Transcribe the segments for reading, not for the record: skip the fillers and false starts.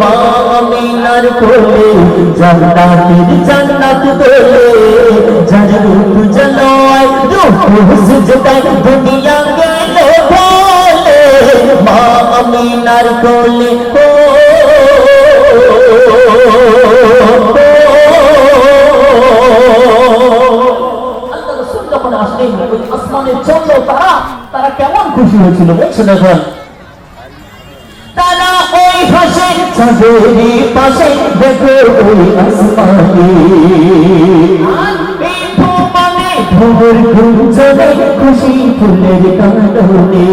মা আমিনার কোলে জান্নাতের জান্নাত দোলে যার রূপ জলওয়ায় রূহ সিজদায় দুনিয়া গেল বলে মা আমিনার কোলে আল্লাহ রাসূল যখন আসলেন ওই আসমানের চন্দ্র তারা কেমন খুশি হয়েছিল বলছো দেখুন তারা ওই ভাসে চাঁদেরই পাশে দেখো ওই আসমানে এই ভুবনে ভোর গুঞ্জনে খুশি ফুলের কাঁদনে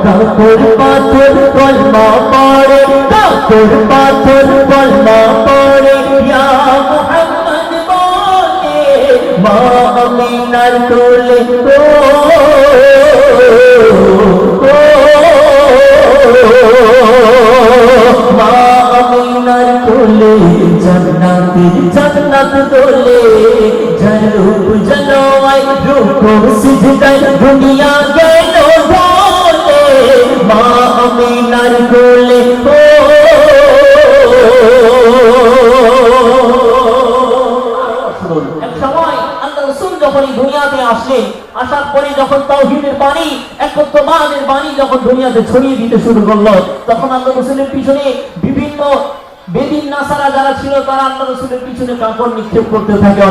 কাপড় পাথর কলমা পড়ে কাপড় পাথর কলমা পড়ে ইয়া মুহাম্মদ বলে মা আমিনার কোলে মা আমিনার কোলে জান্নাতের জান্নাত দোলে যার রূপ জলওয়ায় রূহ সিজদায় দুনিয়া গেল বলে মা আমিনার কোলে এক সময় আল্লাহ রাসূল যখন দুনিয়াতে আসলেন আসার পরে যখন তাওহীদের বাণী একত্ববাদের বাণী যখন দুনিয়াতে ছড়িয়ে দিতে শুরু করলো তখন আল্লাহ রাসূলের পিছনে বিভিন্ন বেদিন নাসারা যারা ছিল তারা আল্লাহ রাসূলের পিছনে কাপড় নিক্ষেপ করতে থাকে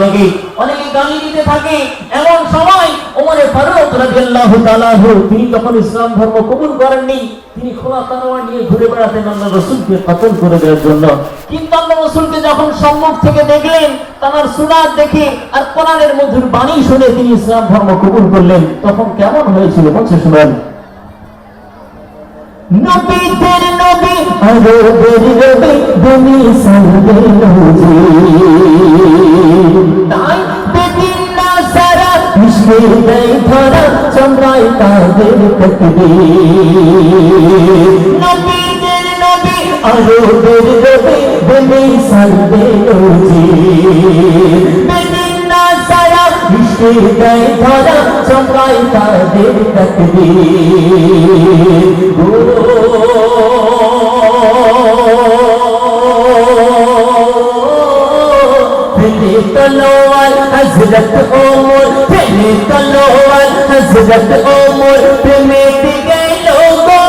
অনেকে গালি দিতে থাকে এমন সময় ওমর ফারুক রাদিয়াল্লাহু তাআলা তিনি যখন ইসলাম ধর্ম কবুল করেননি তিনি খোলা তলোয়ার নিয়ে ঘুরে বেড়াতেন আল্লাহ রাসূলকে কতল করে দেওয়ার জন্য কিন্তু আল্লাহ রাসূলকে যখন সম্মুখ থেকে দেখলেন তার সুন্নাত দেখে আর কোরআনের মধুর বাণী শুনে তিনি ইসলাম ধর্ম কবুল করলেন তখন কেমন হয়েছিল বলছে শুনুন নবীদের নবী আরবের রবি দুনি সাদের নবী তাই বেদিন নাসারা মিশে দেয় ধরা চমড়ায় তাদের তাকবীর নবীদের নবী আরবের রবি দুনি সাদের নবী বেদিন নাসারা মিশে দেয় ধরা চমড়ায় তাদের তাকবীর तलवार हजरत उमर तेरे तलवार हजरत उमर पे मिट गए लोगों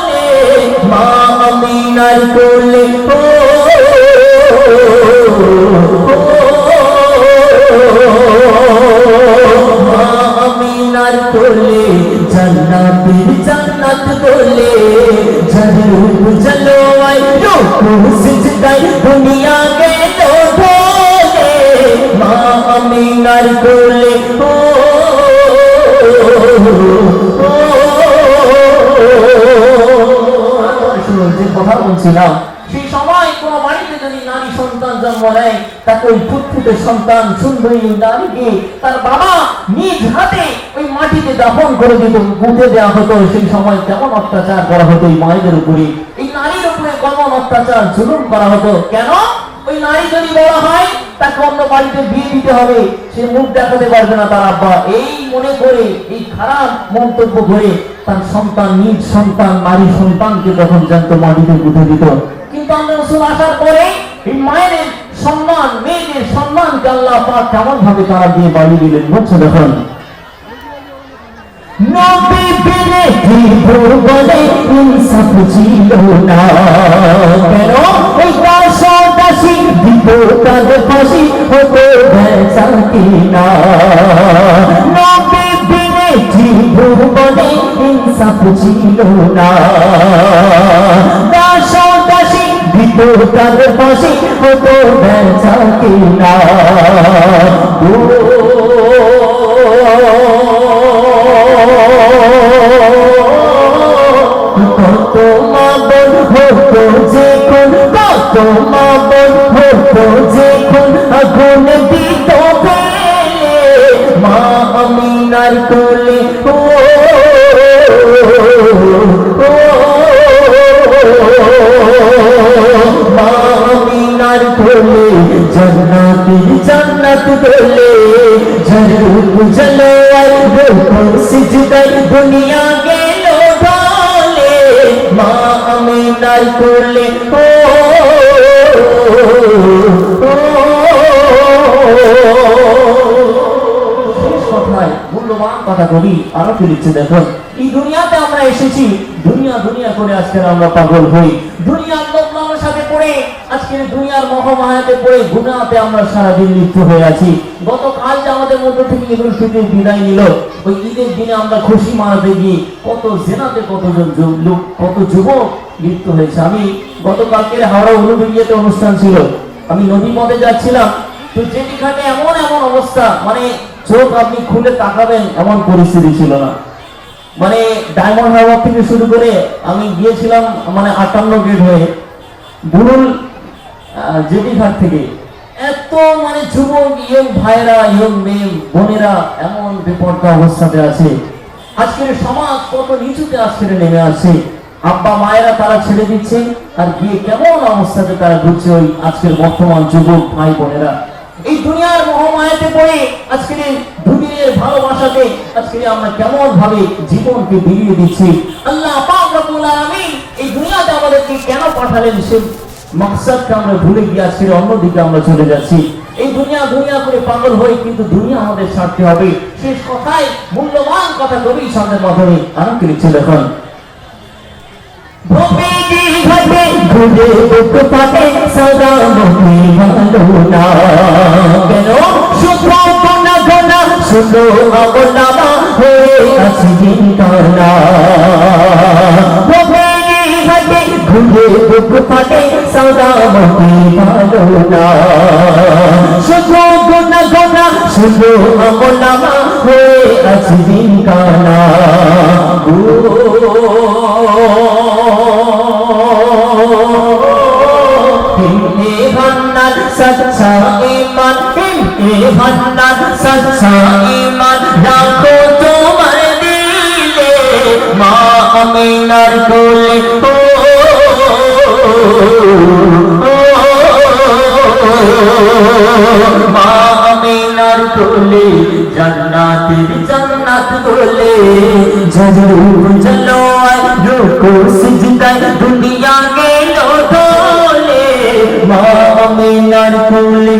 ने मां अमीनार कोले मां अमीनार कोले जन्नत जन्नत कोले जरूर जलवाए रूह सिजदाय दुनिया के लोगों মা আমিনার কোলে যে কথা বলছিলাম সেই সময় কোন বাড়িতে যদি নারী সন্তান জন্ম নেয় তাকে ওই ফুটফুটে সন্তান সুন্দরী নারীকে তার বাবা নিজ হাতে ওই মাটিতে দাফন করে দিত পুঁতে দেওয়া হতো সেই সময় কেমন অত্যাচার করা হতো এই মায়েদের উপরে এই নারীর উপরে কেমন অত্যাচার জুলুম করা হতো কেন ওই নারী যদি বলা হয় তাকে অন্য বাড়িতে বিয়ে দিতে হবে সে মুখ দেখাতে পারবে না তার আব্বা এই মনে করে এই খারাপ মন্তব্য করে তার সন্তান নিজ সন্তান নারী সন্তানকে তখন জানতো মাটিতে পুঁতে দিত কিন্তু আল্লাহ রাসূল আসার পরে এই মায়ের সম্মান মেয়েদের সম্মানকে আল্লাহ পাক কেমন ভাবে তারা দিয়ে বাড়িয়ে দিলেন বুঝছো দেখুন নবী বিনে কি বলে ইনসাফ ছিল না কেন ওই দাসী বিপদ ফাঁসি হতো বেচা কিনা নবী বিনে কি বলে ইনসাফ ছিল না দাসী বিপদ ফাঁসি হতো বেচা কিনা কত মা বোন হতো যে কোন কত মা বোন হতো যে কোন আগুন দিত পেলে মা আমিনার কোলে মা আমিনার কোলে জান্নাত বলে ঝরুক জলো আর রুকু সিজদায় দুনিয়া গেল ঢলে মা আমিনার কোলে মূল্যবান কথা কবি আরো ফিরেছে। দেখুন এই দুনিয়াতে আমরা এসেছি, দুনিয়া দুনিয়া করে আজকে আমরা পাগল হই, দুনিয়ার লোকলামের সাথে পড়ে আজকে দুনিয়ার মহামায়াতে পড়ে গুনাতে আমরা সারাদিন লিপ্ত হয়ে আছি। গতকাল যে আমাদের মধ্যে থেকে ঈদুল ফিতরের বিদায় নিল, ওই ঈদের দিনে আমরা খুশি মানাতে গিয়ে কত জেনাতে কতজন লোক কত যুবক লিপ্ত হয়েছে। আমি গতকালকে হাওড়া উলুবেড়িয়াতে অনুষ্ঠান ছিল, আমি নদী পথে যাচ্ছিলাম, তো যেখানে এমন এমন অবস্থা, মানে চোখ আপনি খুলে তাকাবেন এমন পরিস্থিতি ছিল না। মানে ডায়মন্ড হারবার থেকে শুরু করে আমি গিয়েছিলাম মানে 58 গেট হয়ে বুড়ুল জেটি ঘাট থেকে, এত মানে যুবক ইয়ং ভাইরা ইয়ং মেয়ে বোনেরা এমন বেপরোয়া অবস্থাতে আছে। আজকের সমাজ কত নিচুতে আজকের নেমে আসছে, আব্বা মায়েরা তারা ছেড়ে দিচ্ছে আর গিয়ে কেমন অবস্থাতে তারা ঘুরছে ওই আজকের বর্তমান যুবক ভাই বোনেরা। এই দুনিয়ার মহামায়াতে পড়ে আজকের দুনিয়ার ভালোবাসাতে আজকে আমরা কেমন ভাবে জীবনকে বিলিয়ে দিচ্ছি। আল্লাহ পাক রব্বুল আলামিন এই দুনিয়াতে আমাদেরকে কেন পাঠালেন সে মাকসাদকে আমরা ভুলে গিয়ে আজকের অন্যদিকে আমরা চলে যাচ্ছি। এই দুনিয়া দুনিয়া করে পাগল হই, কিন্তু দুনিয়া আমাদের ছাড়তে হবে। শেষ কথায় মূল্যবান কথা কবি সামনের মাধ্যমে আরম্ভ করেছে। দেখুন ভোপেজি ঘাটে ঘুরে বুক ফাটে সদা মনে ভালো না কেন শুধু গোনা গোনা শুধু অবলামা হয়ে আছে জিন্দানা। ভোপেজি ঘাটে ঘুরে বুক ফাটে সদা মনে ভালো না শুধু গোনা গোনা শুধু অবলামা হয়ে আছে জিন্দানা। सच्चा ईमान सच्चा ईमान राखो तुम्हार दिले माँ आमिनार कोले माँ आमिनार कोले जन्नत जन्नत बोले जरूर चलो रुको सिजदाय दुनिया के लो ढोले माँ आमिनार कोले